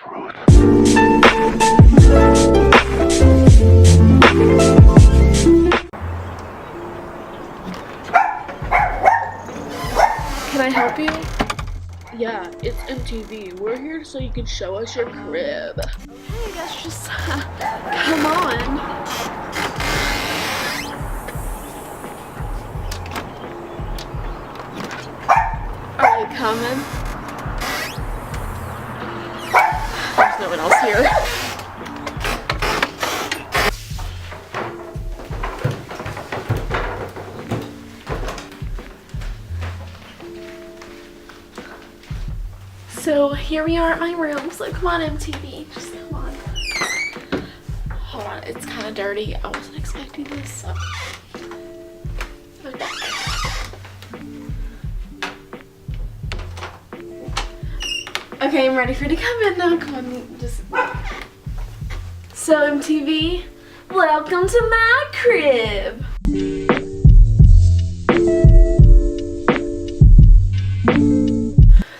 Can I help you? Yeah, it's MTV. We're here so you can show us your crib. Okay, I guess just come on. Are you coming? There's no one else here. So here we are at my room, so come on MTV, just come on. Hold on, it's kind of dirty. I wasn't expecting this, so. Okay. Okay, I'm ready for you to come in now, come on, just. So MTV, welcome to my crib.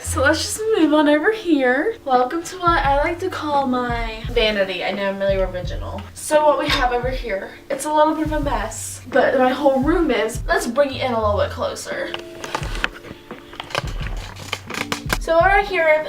So let's just move on over here. Welcome to what I like to call my vanity. I know I'm really original. So what we have over here, it's a little bit of a mess, but my whole room is. Let's bring it in a little bit closer. So right here,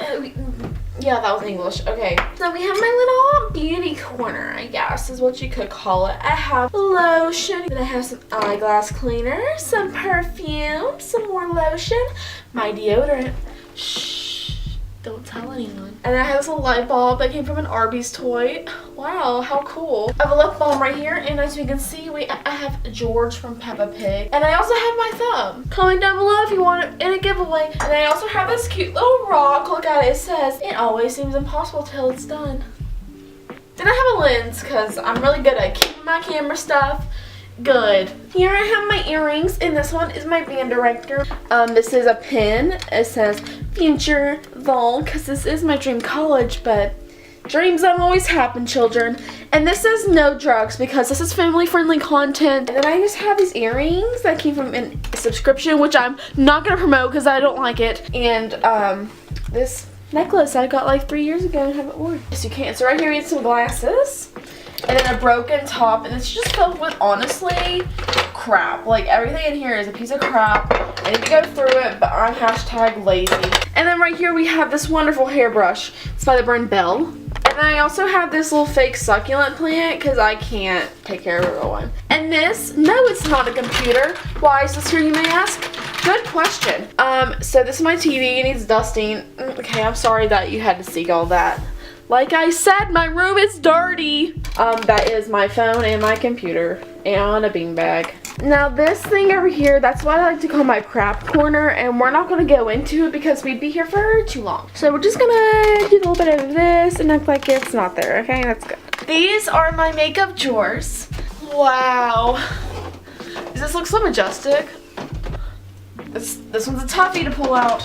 yeah, that was English. Okay. So we have my little beauty corner, I guess is what you could call it. I have lotion, then I have some eyeglass cleaner, some perfume, some more lotion, my deodorant. Shh, don't tell anyone. And I have this little light bulb that came from an Arby's toy. Wow, how cool. I have a lip balm right here, and as you can see, I have George from Peppa Pig. And I also have my thumb. Comment down below if you want it in a giveaway. And I also have this cute little rock. Look at it. It says, "It always seems impossible till it's done." Then I have a lens, because I'm really good at keeping my camera stuff good. Here I have my earrings, and this one is my band director. This is a pin. It says Future Vol, because this is my dream college, but dreams don't always happen, children. And this says no drugs, because this is family friendly content. And then I just have these earrings that came from a subscription, which I'm not going to promote because I don't like it. And this necklace I got like 3 years ago and haven't worn. Yes, you can. So right here we have some glasses. And then a broken top, and it's just filled with, honestly, crap. Like, everything in here is a piece of crap. I need to go through it, but I'm #lazy. And then right here we have this wonderful hairbrush. It's by the brand Bell. And then I also have this little fake succulent plant, because I can't take care of a real one. And this, no, it's not a computer. Why is this here, you may ask? Good question. So this is my TV, it needs dusting. Okay, I'm sorry that you had to see all that. Like I said, my room is dirty. That is my phone and my computer and a beanbag. Now this thing over here, that's what I like to call my crap corner, and we're not going to go into it because we'd be here for too long. So we're just going to do a little bit of this and act like it's not there, okay? That's good. These are my makeup drawers. Wow. Does this look so majestic? This one's a toughie to pull out.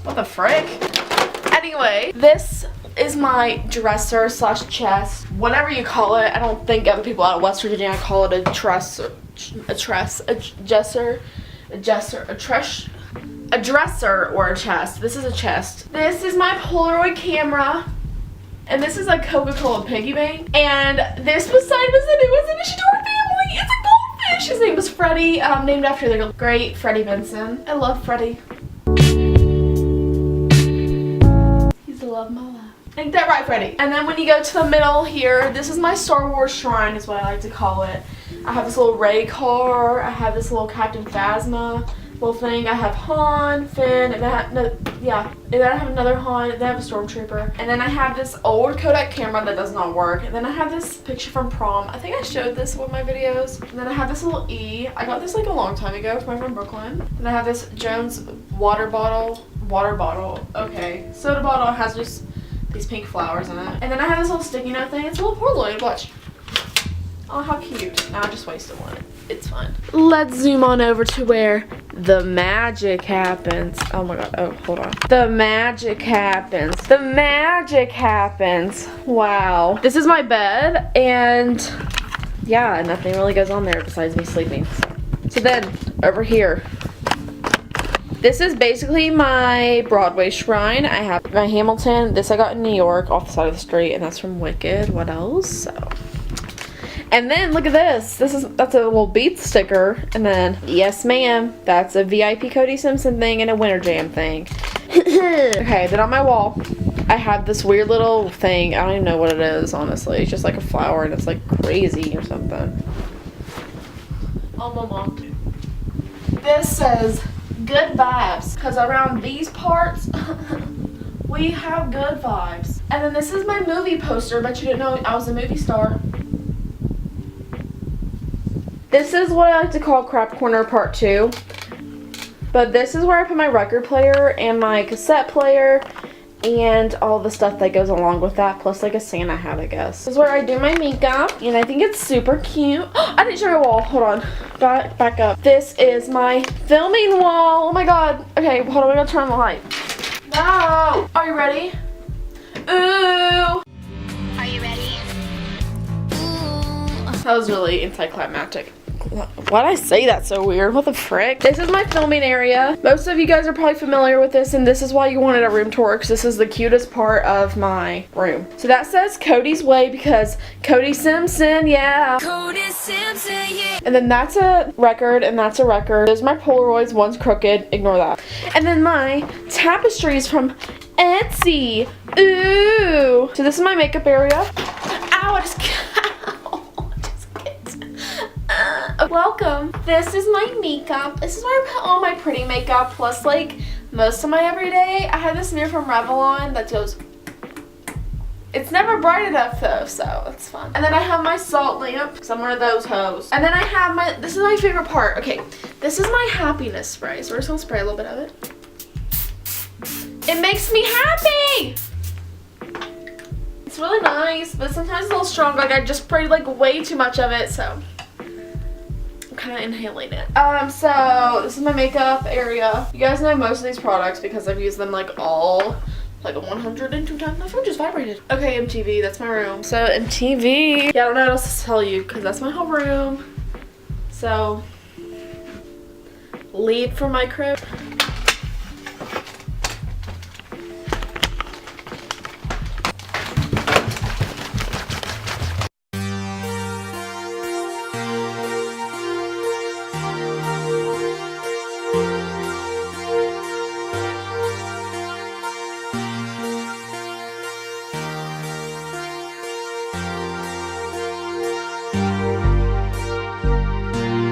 What the frick? Anyway, this is my dresser / chest, whatever you call it. I don't think other people out of West Virginia call it a dresser or a chest. This is a chest. This is my Polaroid camera, and this is a Coca-Cola piggy bank. And this beside was the newest addition to our family. It's a goldfish. His name was Freddie, named after the great Freddie Benson. I love Freddie. He's the love of my life. Ain't that right, Freddie? And then when you go to the middle here, this is my Star Wars shrine is what I like to call it. I have this little Rey car. I have this little Captain Phasma little thing. I have Han, Finn, and then I have another Han, and then I have a Stormtrooper. And then I have this old Kodak camera that does not work. And then I have this picture from prom. I think I showed this in one of my videos. And then I have this little E. I got this like a long time ago from my friend Brooklyn. And I have this Jones water bottle. Okay. Soda bottle has just these pink flowers in it. And then I have this little sticky note thing. It's a little Polaroid. Watch. Oh, how cute. Now I just wasted one. It's fine. Let's zoom on over to where the magic happens. Oh my god. Oh, hold on. The magic happens. The magic happens. Wow. This is my bed, and yeah, nothing really goes on there besides me sleeping. So then, over here, This is basically my Broadway shrine. I have my Hamilton. This I got in New York off the side of the street, and that's from Wicked. What else? So. And then look at this. That's a little Beats sticker. And then, yes ma'am, that's a VIP Cody Simpson thing and a Winter Jam thing. Okay, then on my wall, I have this weird little thing. I don't even know what it is, honestly. It's just like a flower and it's like crazy or something. Oh, mama. This says good vibes. Because around these parts, we have good vibes. And then this is my movie poster. Bet you didn't know I was a movie star. This is what I like to call Crap Corner Part 2. But this is where I put my record player and my cassette player and all the stuff that goes along with that, plus like a Santa hat, I guess. This is where I do my makeup, and I think it's super cute. I didn't show my wall. Hold on. Back up. This is my filming wall. Oh my god. Okay, hold on. We gotta turn on the light. No! Are you ready? Ooh! Are you ready? That was really anticlimactic. Why'd I say that so weird? What the frick? This is my filming area. Most of you guys are probably familiar with this, and this is why you wanted a room tour, because this is the cutest part of my room. So that says Cody's Way because Cody Simpson, yeah. Cody Simpson, yeah. And then that's a record, and that's a record. There's my Polaroids, one's crooked, ignore that. And then my tapestries from Etsy. Ooh. So this is my makeup area. Ow, I just welcome. This is my makeup. This is where I put all my pretty makeup, plus like most of my everyday. I have this mirror from Revlon that goes, it's never bright enough though, so it's fun. And then I have my salt lamp, because I'm one of those hoes. And then I have my, this is my favorite part. Okay, this is my happiness spray, so we're just gonna spray a little bit of it. It makes me happy! It's really nice, but sometimes it's a little strong. Like I just sprayed like way too much of it, so kind of inhaling it. So this is my makeup area. You guys know most of these products because I've used them like all like 102 times. My phone just vibrated. Okay, MTV, that's my room. So MTV, yeah, I don't know what else to tell you because that's my whole room. So leave for my crib.